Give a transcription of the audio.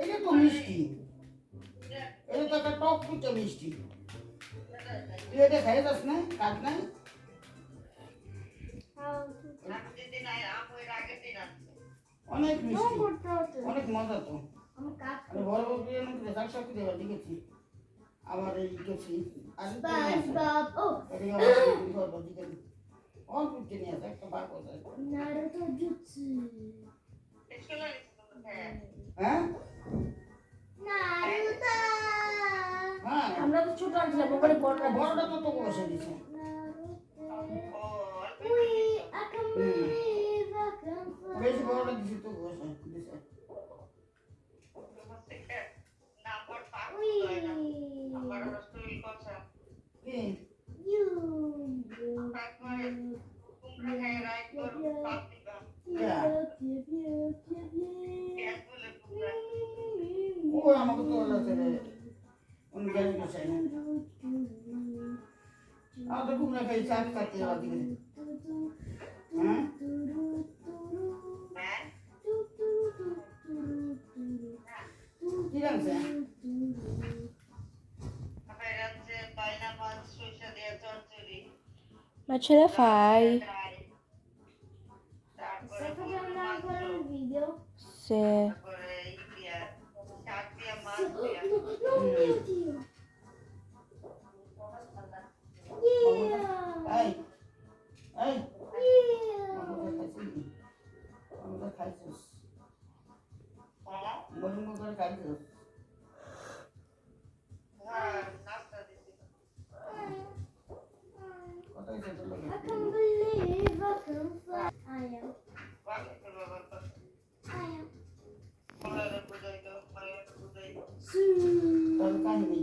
এটা তো মিষ্টি, এটা তো একটা টক পিঠা মিষ্টি। তুই এটা খাই যাস না, কাট নাই? অনেক মিষ্টি, অনেক মজা তো। আমি বড় বড় বিরিয়ানি রেজাল্ট সব দেওয়া দেখেছি, আবার এই গেছি আর অল্প কিনে আছে একটা বার করে হ্যাঁ হ্যাঁ আমরা তো ছোট আনছিলাম ওখানে বড়টা বড়টা তো তোকে বসে দিছে। বেশি বড়টা দিছি তো বসে দিছে। ও আমাকে তো বলেছে রে উনি জানি তো চাই না আর তো কুমড়া খাই চাপ কাটতে যাওয়ার দিকে হ্যাঁ কি রাখছে Ma ce la fai? Stai facendo ancora il video? Sì. Oh mio Dio! এই এই আমাদের খাইছিস মজুম করে খাইছিস কথাই তো লাগে I can't believe I can fly. I am. I am. তোর কাহিনী